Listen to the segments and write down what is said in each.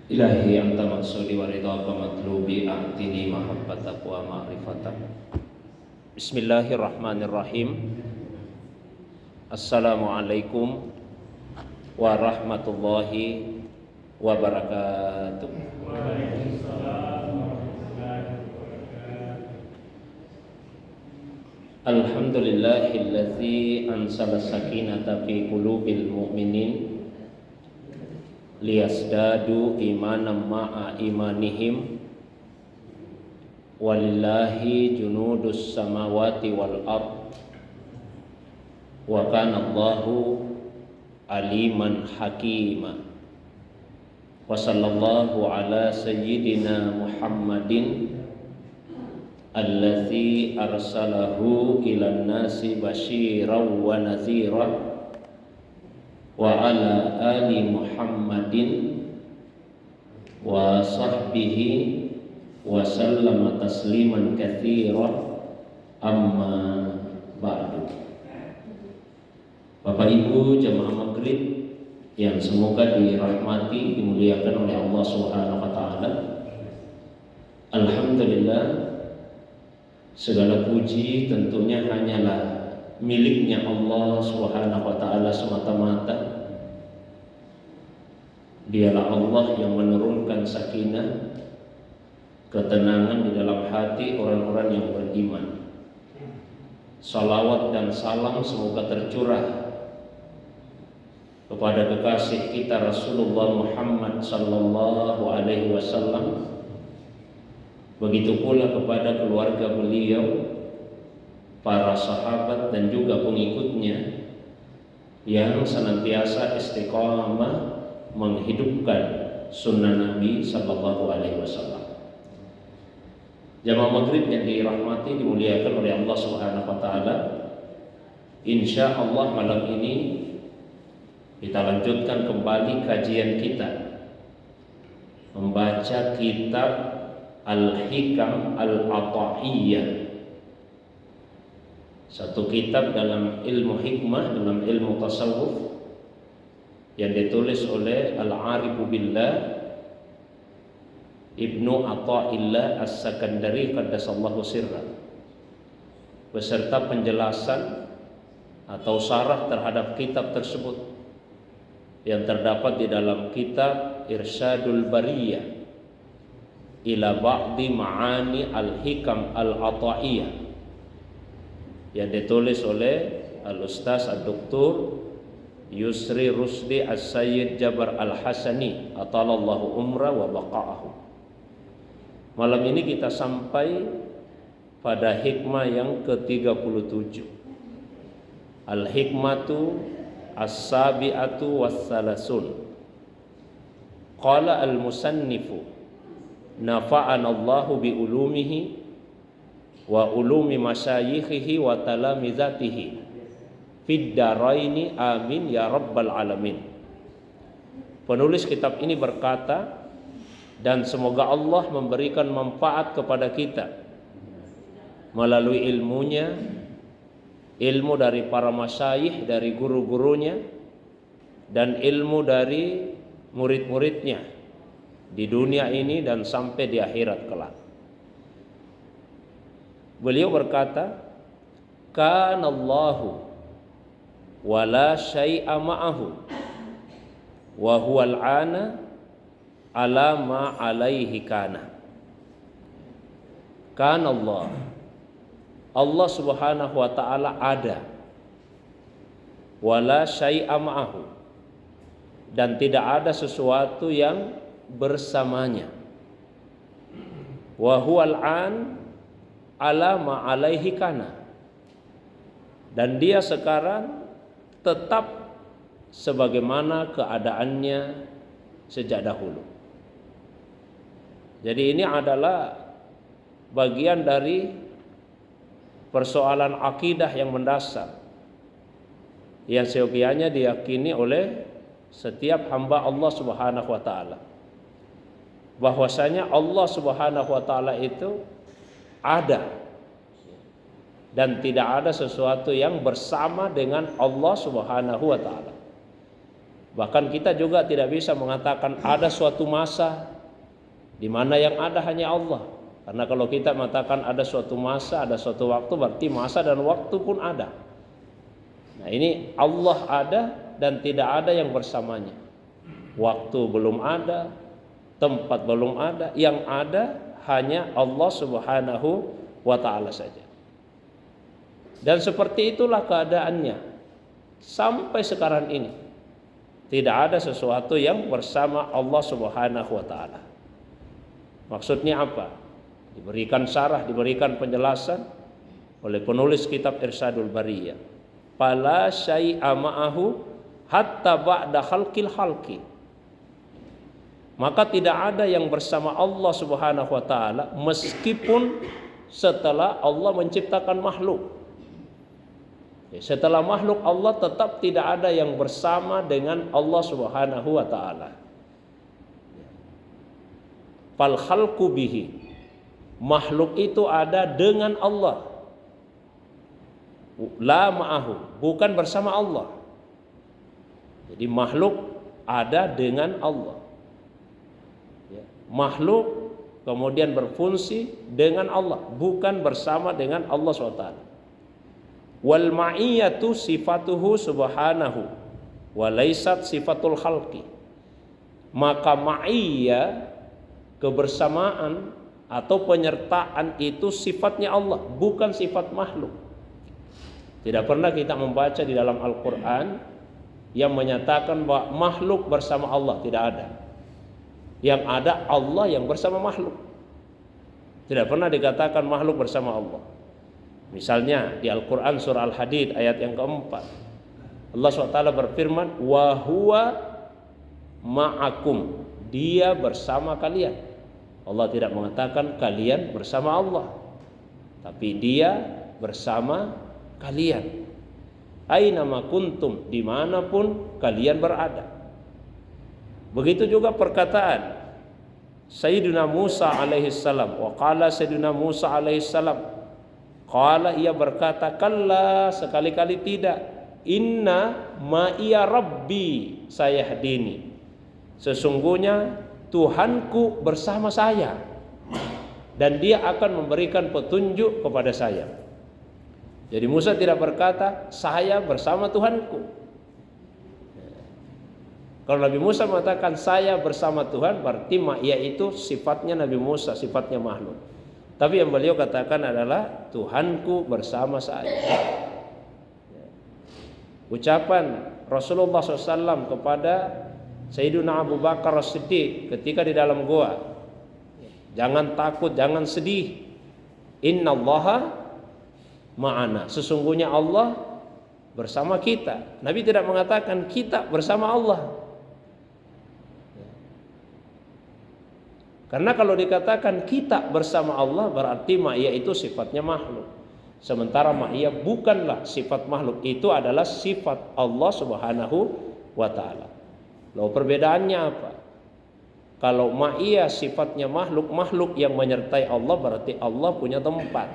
Ilahi anta maksudi wa ridhaka matlubi a'tini mahabbatak wa ma'rifatak. Bismillahirrahmanirrahim. Assalamualaikum warahmatullahi wabarakatuh. Alhamdulillahilladzi ansala sakinata fi qulubil mu'minin liyasdadu imanan ma'a imanihim walillahi junudus samawati wal ard wa kana Allahu aliman hakima wa sallallahu ala sayyidina Muhammadin allazi arsalahu ilan nasi basyiran wa nadhira wa ala ali Muhammadin wa sahbihi wa sallama tasliman katsira amma ba'du. Bapak Ibu jamaah maghrib yang semoga dirahmati dimuliakan oleh Allah Subhanahu wa taala. Alhamdulillah, segala puji tentunya hanyalah miliknya Allah Subhanahu wa taala semata-mata. Dialah Allah yang menurunkan sakinah, ketenangan di dalam hati orang-orang yang beriman. Salawat dan salam semoga tercurah kepada kekasih kita Rasulullah Muhammad sallallahu alaihi wasallam. Begitu pula kepada keluarga beliau, para sahabat dan juga pengikutnya yang senantiasa istiqamah menghidupkan sunnah Nabi sallallahu alaihi wasallam. Jamaah maghrib yang dirahmati dimuliakan oleh Allah Subhanahu wa taala. Insyaallah malam ini kita lanjutkan kembali kajian kita membaca kitab Al-Hikam Al-Ata'iyah, satu kitab dalam ilmu hikmah, dalam ilmu tasawuf yang ditulis oleh Al-Arifu Billah Ibnu Atha'illah As-Sakandari qaddasallahu sirra, beserta penjelasan atau syarah terhadap kitab tersebut yang terdapat di dalam kitab Irsyadul Bariyah ila ba'di ma'ani al-hikam al-ata'iyah yang ditulis oleh Al-Ustaz Ad-Doktor Yusri Rusdi As-Sayyid Jabar Al-Hasani atalallahu umra wa baqa'ahu. Malam ini kita sampai pada hikmah yang ke-37. Al-hikmatu as-sabi'atu was-salasun. Qala al-musannifu nafa'ana Allahu bi ulumihi wa ulumi masyayikhihi wa talamizatihi fid daraini amin ya rabbal alamin. Penulis kitab ini berkata, dan semoga Allah memberikan manfaat kepada kita melalui ilmunya, ilmu dari para masyayikh, dari guru-gurunya, dan ilmu dari murid-muridnya di dunia ini dan sampai di akhirat kelak. Beliau berkata, kanallahu wa la syai'a ma'ahu wa huwal ana ala ma alaihi kana. Kanallah, Allah Subhanahu wa taala ada, wa la syai'a ma'ahu, dan tidak ada sesuatu yang bersamanya, wa huwal an ala ma alaihi kana, dan dia sekarang tetap sebagaimana keadaannya sejak dahulu. Jadi ini adalah bagian dari persoalan akidah yang mendasar yang seyogianya diyakini oleh setiap hamba Allah Subhanahu wa taala, bahwasanya Allah Subhanahu wa taala itu ada dan tidak ada sesuatu yang bersama dengan Allah Subhanahu wa taala. Bahkan kita juga tidak bisa mengatakan ada suatu masa di mana yang ada hanya Allah. Karena kalau kita mengatakan ada suatu masa, ada suatu waktu, berarti masa dan waktu pun ada. Nah, ini Allah ada dan tidak ada yang bersamanya. Waktu belum ada, tempat belum ada, yang ada hanya Allah Subhanahu wa ta'ala saja. Dan seperti itulah keadaannya sampai sekarang ini. Tidak ada sesuatu yang bersama Allah Subhanahu wa ta'ala. Maksudnya apa? Diberikan syarah, diberikan penjelasan oleh penulis kitab Irsyadul Bariyah. Fala syai'a ma'ahu hatta ba'da khalqil khalqi. Maka tidak ada yang bersama Allah Subhanahu wa ta'ala meskipun setelah Allah menciptakan makhluk. Setelah makhluk Allah tetap tidak ada yang bersama dengan Allah Subhanahu wa ta'ala. Fal khalqu bihi, makhluk itu ada dengan Allah, la ma'ahu, bukan bersama Allah. Jadi makhluk ada dengan Allah. Makhluk kemudian berfungsi dengan Allah, bukan bersama dengan Allah SWT. Wal ma'iyatu sifatuhu subhanahu wa laysat sifatul khalqi. Maka ma'iyah, kebersamaan atau penyertaan itu sifatnya Allah, bukan sifat makhluk. Tidak pernah kita membaca di dalam Al-Quran yang menyatakan bahwa makhluk bersama Allah, tidak ada. Yang ada Allah yang bersama makhluk. Tidak pernah dikatakan makhluk bersama Allah. Misalnya di Al-Quran surah Al-Hadid ayat yang keempat, Allah SWT berfirman, wa huwa ma'akum, dia bersama kalian. Allah tidak mengatakan kalian bersama Allah, tapi dia bersama kalian. Aina ma kuntum, dimanapun kalian berada. Begitu juga perkataan Sayyidina Musa alaihissalam. Wa qala Sayyidina Musa alaihissalam, qala, ia berkata, kalla, sekali-kali tidak, inna ma'iya rabbi sayahdini, sesungguhnya Tuhanku bersama saya dan dia akan memberikan petunjuk kepada saya. Jadi Musa tidak berkata saya bersama Tuhanku. Kalau Nabi Musa mengatakan saya bersama Tuhan, berarti ma'iyah itu sifatnya Nabi Musa, sifatnya makhluk. Tapi yang beliau katakan adalah Tuhanku bersama saya. Ucapan Rasulullah SAW kepada Sayyidina Abu Bakar As-Siddiq ketika di dalam gua, jangan takut, jangan sedih, innallaha ma'ana, sesungguhnya Allah bersama kita. Nabi tidak mengatakan kita bersama Allah. Karena kalau dikatakan kita bersama Allah, berarti ma'iyah itu sifatnya makhluk. Sementara ma'iyah bukanlah sifat makhluk, itu adalah sifat Allah Subhanahu wa ta'ala. Lalu perbedaannya apa? Kalau ma'iyah sifatnya makhluk, makhluk yang menyertai Allah, berarti Allah punya tempat,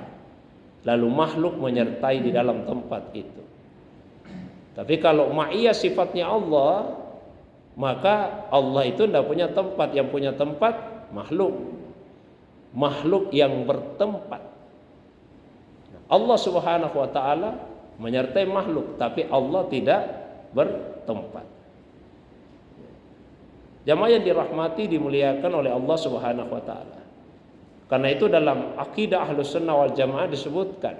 lalu makhluk menyertai di dalam tempat itu. Tapi kalau ma'iyah sifatnya Allah, maka Allah itu tidak punya tempat, yang punya tempat makhluk, makhluk yang bertempat. Allah Subhanahu wa ta'ala menyertai makhluk, tapi Allah tidak bertempat. Jamaah yang dirahmati, dimuliakan oleh Allah Subhanahu wa ta'ala. Karena itu dalam akidah Ahlus Sunnah wal Jamaah disebutkan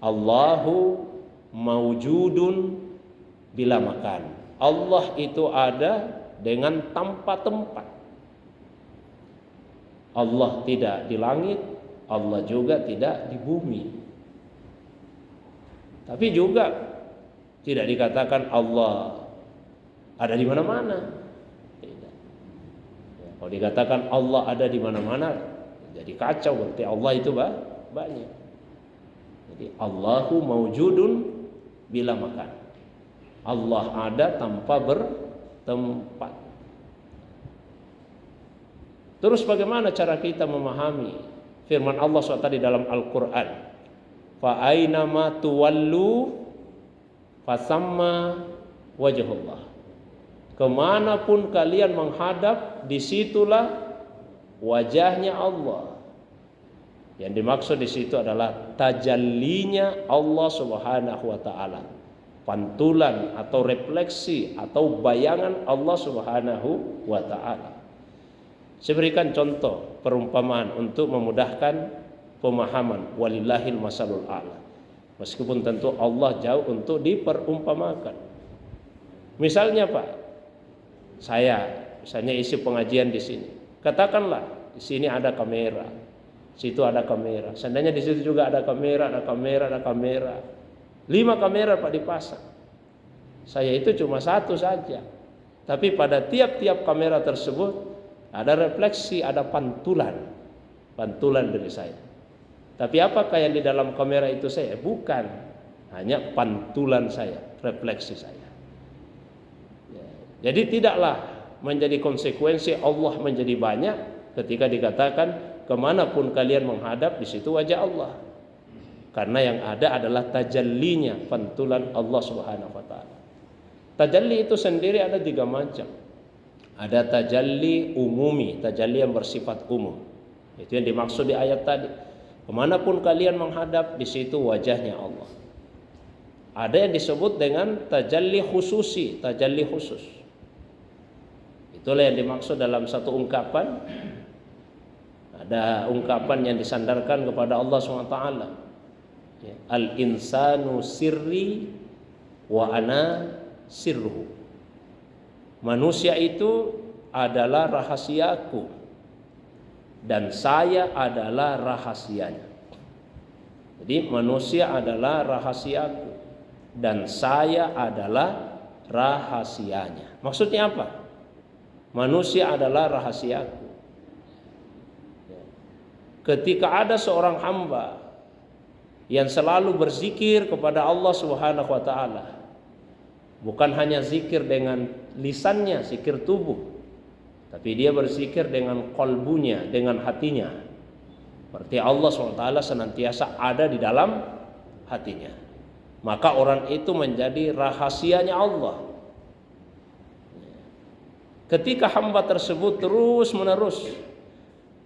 Allahu maujudun bila makan. Allah itu ada dengan tanpa tempat. Allah tidak di langit, Allah juga tidak di bumi. Tapi juga tidak dikatakan Allah ada di mana-mana. Kalau dikatakan Allah ada di mana-mana, jadi kacau, berarti Allah itu banyak. Jadi Allahu maujudun bila makan. Allah ada tanpa bertempat. Terus bagaimana cara kita memahami firman Allah SWT di dalam Al-Quran? Fa aynama tuwallu fasamma wajhullah. Kemanapun kalian menghadap, disitulah wajahnya Allah. Yang dimaksud di situ adalah tajallinya Allah Subhanahu wa taala. Pantulan atau refleksi atau bayangan Allah Subhanahu wa taala. Saya berikan contoh perumpamaan untuk memudahkan pemahaman, walillahil masalul a'la. Meskipun tentu Allah jauh untuk diperumpamakan. Misalnya Pak, misalnya isi pengajian di sini. Katakanlah di sini ada kamera, situ ada kamera. Seandainya di situ juga ada kamera, ada kamera, ada kamera. 5 kamera Pak dipasang. Saya itu cuma 1 saja. Tapi pada tiap-tiap kamera tersebut ada refleksi, ada pantulan dari saya. Tapi apakah yang di dalam kamera itu saya? Bukan, hanya pantulan saya, refleksi saya. Jadi tidaklah menjadi konsekuensi Allah menjadi banyak ketika dikatakan kemanapun kalian menghadap, di situ wajah Allah. Karena yang ada adalah tajallinya, pantulan Allah Subhanahu wa taala. Tajalli itu sendiri ada 3 macam. Ada tajalli umumi, tajalli yang bersifat umum. Itu yang dimaksud di ayat tadi. Kemanapun kalian menghadap, di situ wajahnya Allah. Ada yang disebut dengan tajalli khususi, tajalli khusus. Itulah yang dimaksud dalam satu ungkapan. Ada ungkapan yang disandarkan kepada Allah SWT. Al-insanu sirri wa ana sirruhu. Manusia itu adalah rahasiaku dan saya adalah rahasianya. Jadi manusia adalah rahasiaku dan saya adalah rahasianya. Maksudnya apa? Manusia adalah rahasiaku. Ketika ada seorang hamba yang selalu berzikir kepada Allah Subhanahu wa taala, bukan hanya zikir dengan lisannya, zikir tubuh, tapi dia berzikir dengan qalbunya, dengan hatinya. Berarti Allah SWT senantiasa ada di dalam hatinya. Maka orang itu menjadi rahasianya Allah. Ketika hamba tersebut terus menerus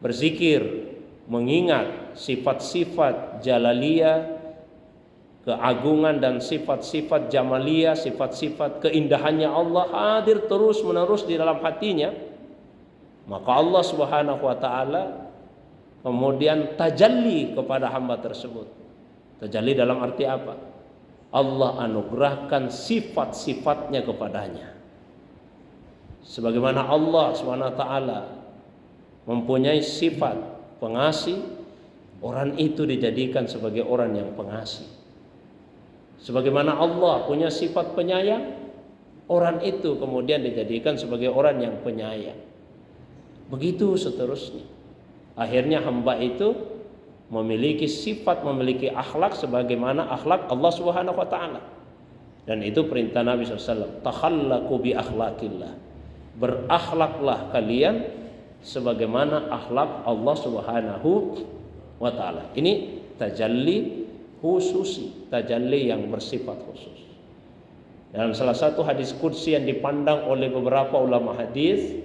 berzikir, mengingat sifat-sifat jalaliyah, keagungan dan sifat-sifat jamaliyah, sifat-sifat keindahannya Allah hadir terus menerus di dalam hatinya, maka Allah Subhanahu wa taala kemudian tajalli kepada hamba tersebut. Tajalli dalam arti apa? Allah anugerahkan sifat-sifatnya kepadanya. Sebagaimana Allah Subhanahu wa taala mempunyai sifat pengasih, orang itu dijadikan sebagai orang yang pengasih. Sebagaimana Allah punya sifat penyayang, orang itu kemudian dijadikan sebagai orang yang penyayang. Begitu seterusnya. Akhirnya hamba itu memiliki sifat, memiliki akhlak sebagaimana akhlak Allah Subhanahu wa taala. Dan itu perintah Nabi SAW. Takhallaqu bi akhlaqillah. Berakhlaklah kalian sebagaimana akhlak Allah Subhanahu wa taala. Ini tajalli khususi, tajalli yang bersifat khusus. Dalam salah satu hadis qudsi yang dipandang oleh beberapa ulama hadis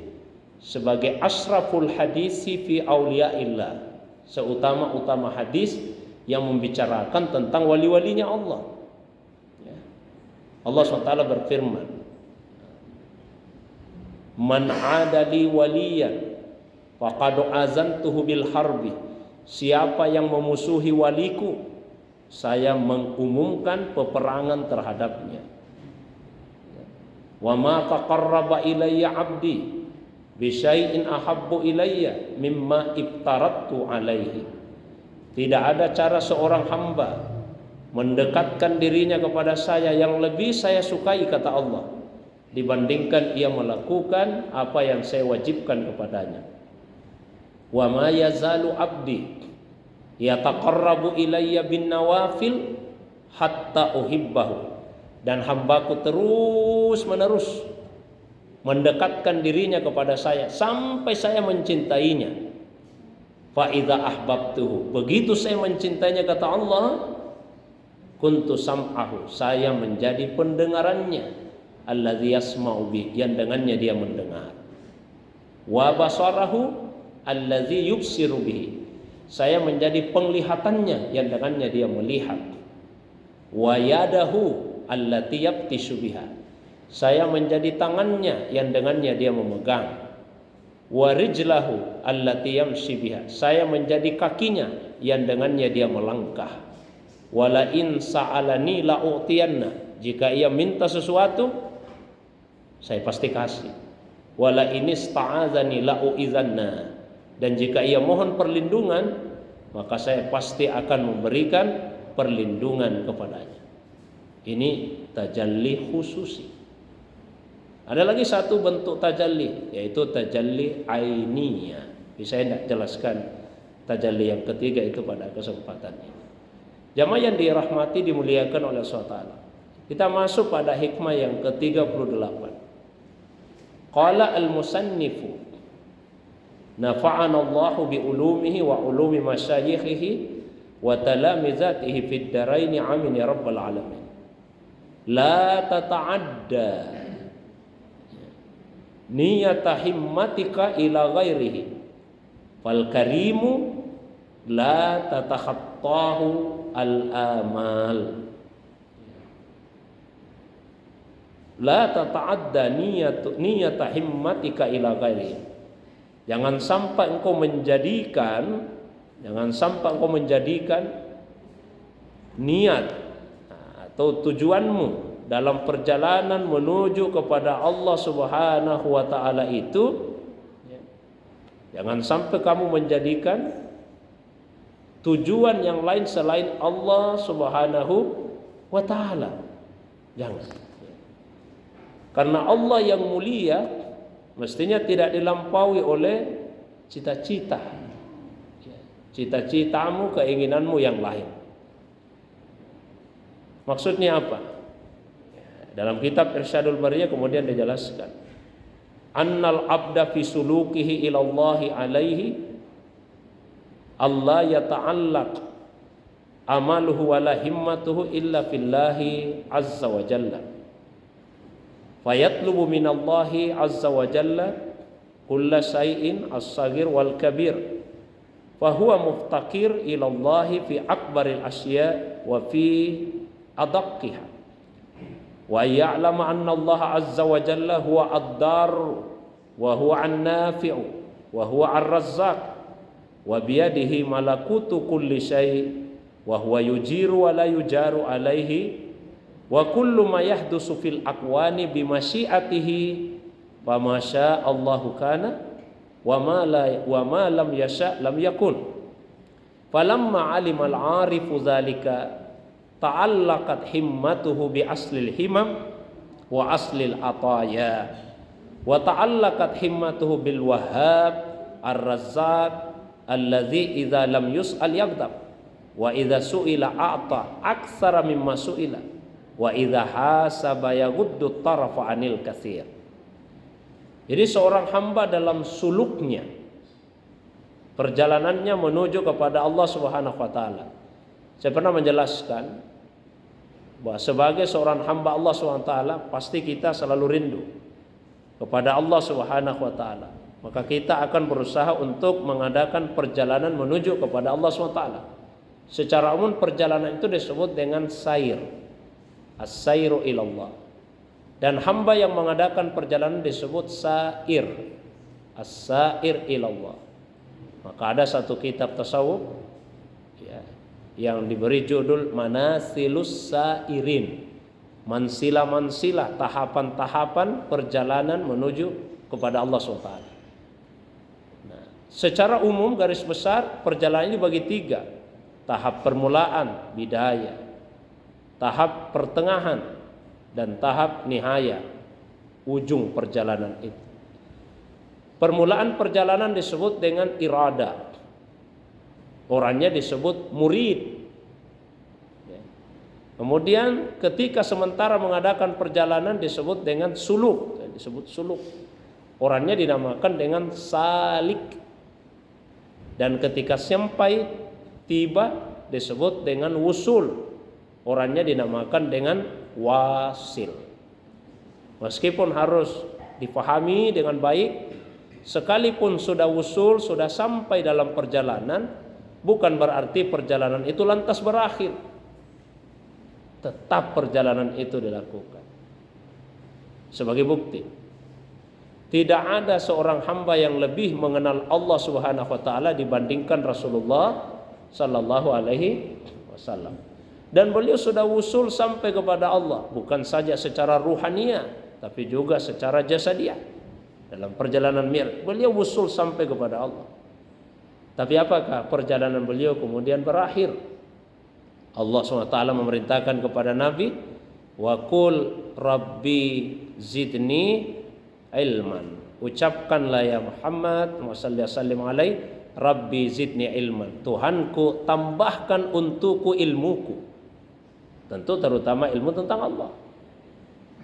sebagai asraful hadisi fi auliyaillah, seutama-utama hadis yang membicarakan tentang wali-walinya Allah. Allah SWT berfirman, man adali waliyan faqad azantuhu bil harbi. Siapa yang memusuhi waliku, saya mengumumkan peperangan terhadapnya. Wa ma taqarraba ilayya 'abdi bi syai'in ahabbu ilayya mimma iftaradtu alaihi. Tidak ada cara seorang hamba mendekatkan dirinya kepada saya yang lebih saya sukai, kata Allah, dibandingkan ia melakukan apa yang saya wajibkan kepadanya. Wa ma yazalu 'abdi yataqarrabu ilayya bin nawafil hatta uhibbahu. Dan hambaku terus menerus mendekatkan dirinya kepada saya sampai saya mencintainya. Fa idza ahbabtuhu, begitu saya mencintainya, kata Allah, kuntu sam'ahu, saya menjadi pendengarannya. alladzi yasma'u bih, yang dengannya dia mendengar. Wa basarahu alladzi yubsiru bihi, saya menjadi penglihatannya yang dengannya dia melihat. Wa yadahu allati yabtishu biha, saya menjadi tangannya yang dengannya dia memegang. Wa rijlahu allati yamshi biha, saya menjadi kakinya yang dengannya dia melangkah. Wala in sa'alani la u'tiyanna, jika ia minta sesuatu saya pasti kasih. Wala in ista'adzani la u'izanna, dan jika ia mohon perlindungan maka saya pasti akan memberikan perlindungan kepadanya. Ini tajalli khususi. Ada lagi satu bentuk tajalli, yaitu tajalli ainiyah. Bisa saya tidak jelaskan tajalli yang ketiga itu pada kesempatan ini. Jamaah yang dirahmati dimuliakan oleh Allah. Kita masuk pada hikmah yang ke-38. Qala al-musannifu nafa'ana Allahu bi ulumihi wa ulumi masyayikhihi wa talamizatihi fid daraini amin ya rabbal alamin. La tata'adda niyata himmatika ila ghairihi fal karimu la tatakhattahu al amal. La tata'adda niyata himmatika ila ghairihi, jangan sampai engkau menjadikan niat atau tujuanmu dalam perjalanan menuju kepada Allah Subhanahu wa taala itu, jangan sampai kamu menjadikan tujuan yang lain selain Allah Subhanahu wa taala. Jangan. Karena Allah yang mulia mestinya tidak dilampaui oleh cita-cita. Cita-citamu, keinginanmu yang lain. Maksudnya apa? Dalam kitab Irsyadul Bariyah kemudian dijelaskan, annal abda fi sulukihi ilallahi alaihi Allah yata'allaq amaluhu wala himmatuhu illa fillahi azza wa jalla, fayatlubu minallahi azza wa jalla kulla syai'in as-saghir wal kabir, fahuwa muftakir ilallahi fi akbaril asya wa fi adaqqiha, wa ya'lamu anna Allah azza wa jalla huwa ad-dar wa huwa an-nafi'u wa huwa ar-razzaq wa biyadihi malakutu kulli syai' wa huwa yujiru wa la yujaru alaihi wa kullu ma yahdusu fil aqwani bi masyiatihi fa ma syaa Allahu kana wa ma lam yasha lam yakun. Falamma alima al-arifu dzalika ta'allaqat himmatuhu bi aslil himam wa aslil ataya, wa ta'allaqat himmatuhu bil wahhab ar-razzaq alladzi idza lam yus'al yaghdab wa idza su'ila a'ta aktsara mimma su'ila wa idza hasaba yaghuddu tarafa anil katsir. Jadi seorang hamba dalam suluknya, perjalanannya menuju kepada Allah Subhanahu wa taala. Saya pernah menjelaskan bahwa sebagai seorang hamba Allah Subhanahu wa taala pasti kita selalu rindu kepada Allah Subhanahu wa taala. Maka kita akan berusaha untuk mengadakan perjalanan menuju kepada Allah Subhanahu wa taala. Secara umum perjalanan itu disebut dengan sair. As-sairu ilallah. Dan hamba yang mengadakan perjalanan disebut sair. As-sair ilallah. Maka ada satu kitab tasawuf yang diberi judul Manasilus Sairin, mansilah-mansilah, tahapan-tahapan perjalanan menuju kepada Allah SWT. Nah, secara umum garis besar perjalanan ini bagi tiga: tahap permulaan, bidaya, tahap pertengahan, dan tahap nihaya, ujung perjalanan itu. Permulaan perjalanan disebut dengan irada, orangnya disebut murid. Kemudian ketika sementara mengadakan perjalanan disebut dengan suluk, orangnya dinamakan dengan salik. Dan ketika sampai tiba disebut dengan wusul, orangnya dinamakan dengan wasil. Meskipun harus dipahami dengan baik, sekalipun sudah usul, sudah sampai dalam perjalanan, bukan berarti perjalanan itu lantas berakhir. Tetap perjalanan itu dilakukan. Sebagai bukti, tidak ada seorang hamba yang lebih mengenal Allah Subhanahu wa taala dibandingkan Rasulullah sallallahu alaihi wasallam. Dan beliau sudah usul sampai kepada Allah, bukan saja secara ruhaniah, tapi juga secara jasadiah. Dalam perjalanan Mi'raj, beliau usul sampai kepada Allah. Tapi apakah perjalanan beliau kemudian berakhir? Allah SWT memerintahkan kepada Nabi, wa qul rabbi zidni ilman. Ucapkanlah ya Muhammad sallallahu alaihi, rabbi zidni ilman. Tuhanku, tambahkan untukku ilmuku. Tentu terutama ilmu tentang Allah.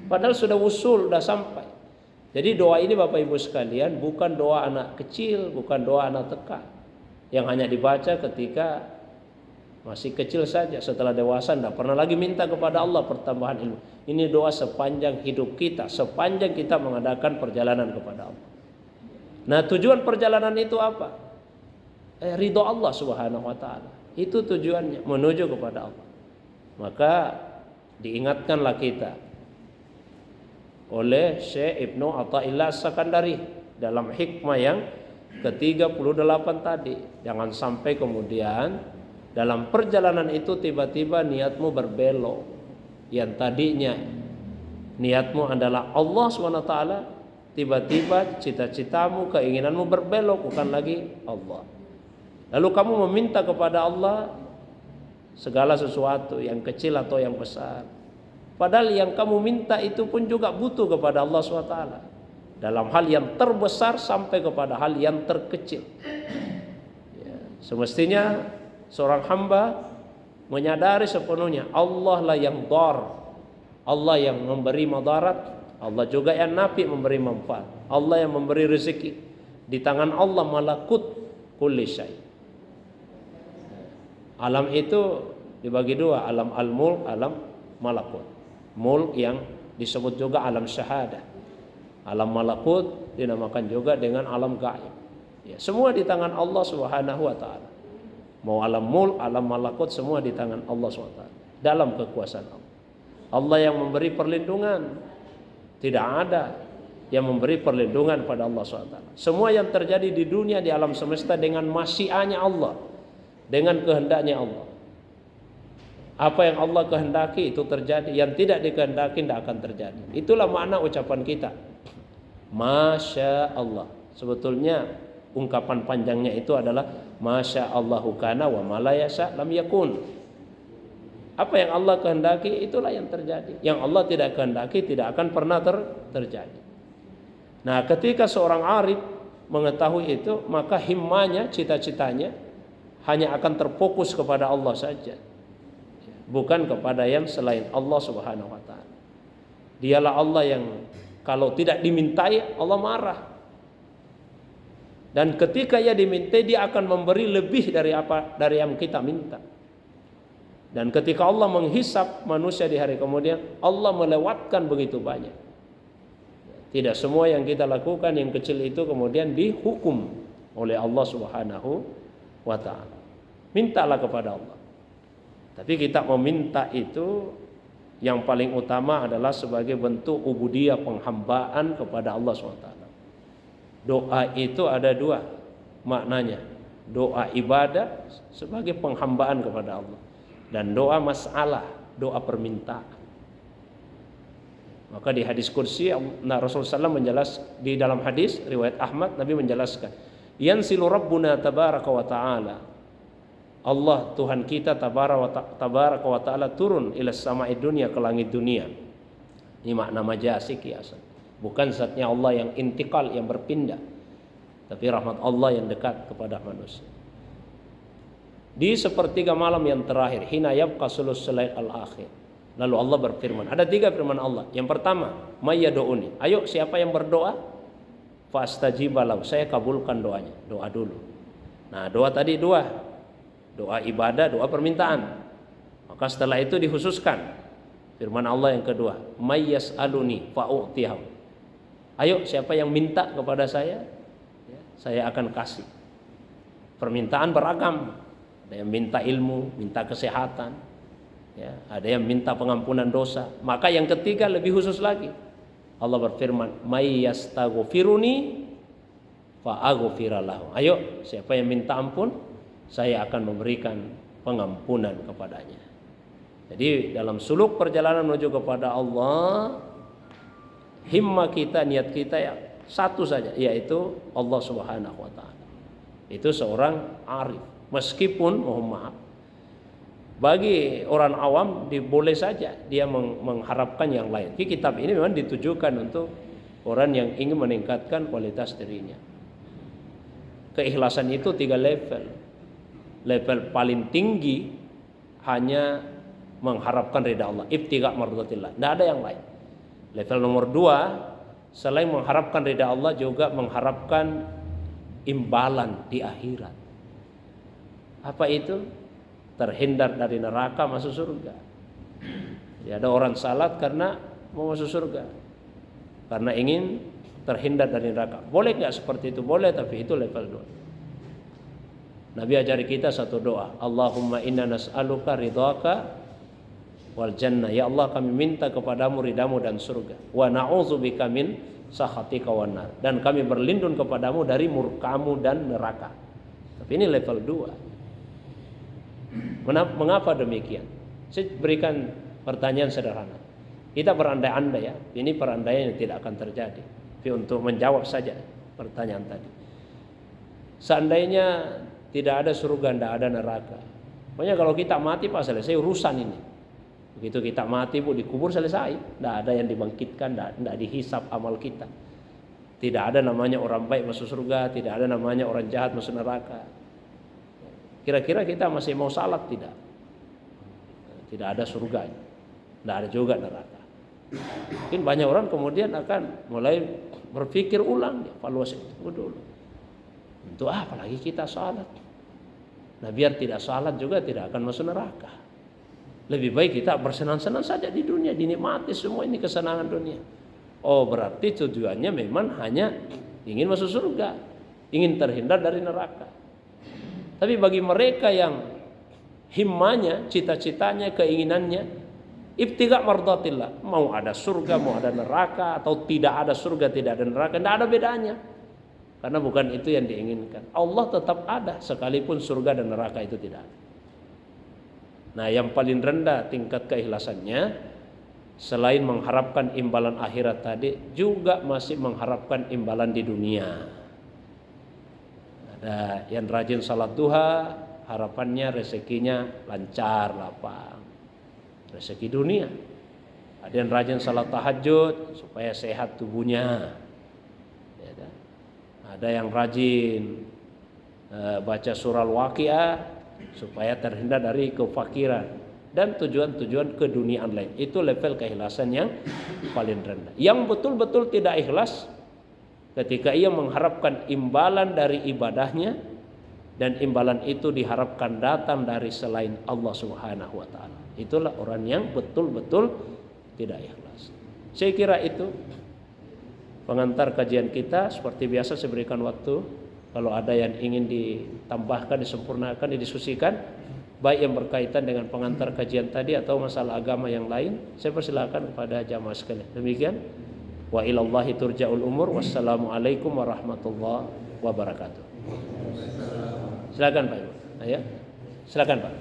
Padahal sudah usul, sudah sampai. Jadi doa ini Bapak Ibu sekalian bukan doa anak kecil, bukan doa anak TK yang hanya dibaca ketika masih kecil saja. Setelah dewasa tidak pernah lagi minta kepada Allah pertambahan ilmu. Ini doa sepanjang hidup kita, sepanjang kita mengadakan perjalanan kepada Allah. Nah, tujuan perjalanan itu apa? Ridho Allah Subhanahu wa taala. Itu tujuannya, menuju kepada Allah. Maka diingatkanlah kita oleh Syekh Ibnu Athaillah As-Sakandari dalam hikmah yang ke-38 tadi. Jangan sampai kemudian dalam perjalanan itu tiba-tiba niatmu berbelok. Yang tadinya niatmu adalah Allah SWT, tiba-tiba cita-citamu, keinginanmu berbelok, bukan lagi Allah. Lalu kamu meminta kepada Allah segala sesuatu, yang kecil atau yang besar. Padahal yang kamu minta itu pun juga butuh kepada Allah SWT. Dalam hal yang terbesar sampai kepada hal yang terkecil. Ya, semestinya seorang hamba menyadari sepenuhnya Allah lah yang dar, Allah yang memberi madarat, Allah juga yang nafi memberi manfaat, Allah yang memberi rezeki. Di tangan Allah malakut kulli syai. Alam itu dibagi dua, alam al-mulk, alam malakut. Mulk yang disebut juga alam syahadah. Alam malakut dinamakan juga dengan alam gaib. Ya, semua di tangan Allah Subhanahu wa taala. Mau alam mulk, alam malakut, semua di tangan Allah SWT. Dalam kekuasaan Allah. Allah yang memberi perlindungan. Tidak ada yang memberi perlindungan pada Allah SWT. Semua yang terjadi di dunia, di alam semesta dengan masyiahnya Allah, dengan kehendaknya Allah. Apa yang Allah kehendaki itu terjadi, yang tidak dikehendaki tidak akan terjadi. Itulah makna ucapan kita, Masya Allah. Sebetulnya ungkapan panjangnya itu adalah Masya Allahu kana wa ma la yasha lam yakun. Apa yang Allah kehendaki itulah yang terjadi. Yang Allah tidak kehendaki tidak akan pernah terjadi. Nah, ketika seorang arif mengetahui itu, maka himmanya, cita-citanya hanya akan terfokus kepada Allah saja, bukan kepada yang selain Allah Subhanahu wa taala. Dialah Allah yang kalau tidak dimintai Allah marah. Dan ketika ia dimintai, dia akan memberi lebih dari yang kita minta. Dan ketika Allah menghisap manusia di hari kemudian, Allah melewatkan begitu banyak. Tidak semua yang kita lakukan yang kecil itu kemudian dihukum oleh Allah Subhanahu wa taala. Mintalah kepada Allah. Tapi kita meminta itu yang paling utama adalah sebagai bentuk ubudiyah, penghambaan kepada Allah SWT. Doa itu ada dua maknanya. Doa ibadah sebagai penghambaan kepada Allah, dan doa masalah, doa permintaan. Maka di hadis kursi Rasulullah SAW menjelaskan, di dalam hadis riwayat Ahmad, Nabi menjelaskan, yansilu Rabbuna tabaraka wa ta'ala, Allah Tuhan kita tabaraka wa ta'ala turun ila sama'i dunia, ke langit dunia. Ini makna majazi kiasan. Bukan zatnya Allah yang intikal, yang berpindah, tapi rahmat Allah yang dekat kepada manusia. Di sepertiga malam yang terakhir, hina yabqa sulusul lail al-akhir, lalu Allah berfirman. Ada tiga firman Allah. Yang pertama, mayyadu'uni, ayo siapa yang berdoa, fastajiba lahu, saya kabulkan doanya. Doa dulu. Nah, doa tadi dua, doa ibadah, doa permintaan. Maka setelah itu dikhususkan, Firman Allah yang kedua, may yas'aluni fa'u'tihu. Ayo, siapa yang minta kepada saya, ya, saya akan kasih. Permintaan beragam. Ada yang minta ilmu, minta kesehatan, ya, ada yang minta pengampunan dosa. Maka yang ketiga lebih khusus lagi. Allah berfirman, may yastaghfiruni fa'aghfira lahu. Ayo, siapa yang minta ampun, saya akan memberikan pengampunan kepadanya. Jadi dalam suluk perjalanan menuju kepada Allah, himmah kita, niat kita ya satu saja, yaitu Allah Subhanahu wa taala. Itu seorang arif. Meskipun mohon maaf, bagi orang awam boleh saja dia mengharapkan yang lain. Jadi kitab ini memang ditujukan untuk orang yang ingin meningkatkan kualitas dirinya. Keikhlasan itu 3 level. Level paling tinggi hanya mengharapkan ridha Allah, ibtigha mardatillah, tidak ada yang lain. Level nomor 2, selain mengharapkan ridha Allah juga mengharapkan imbalan di akhirat. Apa itu? Terhindar dari neraka, masuk surga. Jadi ada orang salat karena mau masuk surga, karena ingin terhindar dari neraka. Boleh nggak seperti itu? Boleh, tapi itu level 2. Nabi ajari kita satu doa, Allahumma inna nas'aluka ridhaka wal jannah. Ya Allah, kami minta kepadamu ridhamu dan surga. Wa na'udzubika min sakhatika wan nar. Dan kami berlindung kepadamu dari murkamu dan neraka. Tapi ini level 2. Mengapa demikian? Saya berikan pertanyaan sederhana. Kita berandai-andai ya. Ini perandaian yang tidak akan terjadi. Tapi untuk menjawab saja pertanyaan tadi. Seandainya tidak ada surga, tidak ada neraka. Pokoknya kalau kita mati Pak, selesai urusan ini. Begitu kita mati Bu, dikubur selesai. Tidak ada yang dibangkitkan, tidak dihisap amal kita. Tidak ada namanya orang baik masuk surga, tidak ada namanya orang jahat masuk neraka. Kira-kira kita masih mau salat tidak? Tidak ada surga, tidak ada juga neraka. Mungkin banyak orang kemudian akan mulai berpikir ulang, evaluasi dulu. Untuk apa lagi kita salat? Nah, biar tidak salat juga tidak akan masuk neraka. Lebih baik kita bersenang-senang saja di dunia, dinikmati semua ini kesenangan dunia. Oh, berarti tujuannya memang hanya ingin masuk surga, ingin terhindar dari neraka. Tapi bagi mereka yang himmahnya, cita-citanya, keinginannya ibtigha mardatillah, mau ada surga, mau ada neraka, atau tidak ada surga, tidak ada neraka, tidak ada bedanya. Karena bukan itu yang diinginkan. Allah tetap ada sekalipun surga dan neraka itu tidak ada. Nah, yang paling rendah tingkat keikhlasannya, selain mengharapkan imbalan akhirat tadi, juga masih mengharapkan imbalan di dunia. Ada yang rajin salat duha, harapannya rezekinya lancar, lapang, rezeki dunia. Ada yang rajin salat tahajud supaya sehat tubuhnya. Ada yang rajin baca surah Al-Waqiah supaya terhindar dari kefakiran dan tujuan-tujuan keduniaan lain. Itu level keikhlasan yang paling rendah. Yang betul-betul tidak ikhlas ketika ia mengharapkan imbalan dari ibadahnya dan imbalan itu diharapkan datang dari selain Allah Subhanahu wa taala. Itulah orang yang betul-betul tidak ikhlas. Saya kira itu pengantar kajian kita. Seperti biasa saya berikan waktu, kalau ada yang ingin ditambahkan, disempurnakan, didiskusikan, baik yang berkaitan dengan pengantar kajian tadi atau masalah agama yang lain, saya persilakan kepada jamaah sekalian. Demikian, wa ilallahi turja'ul umur. Wassalamualaikum warahmatullahi wabarakatuh. Silakan Pak Ibu. Ayo. Silakan Pak.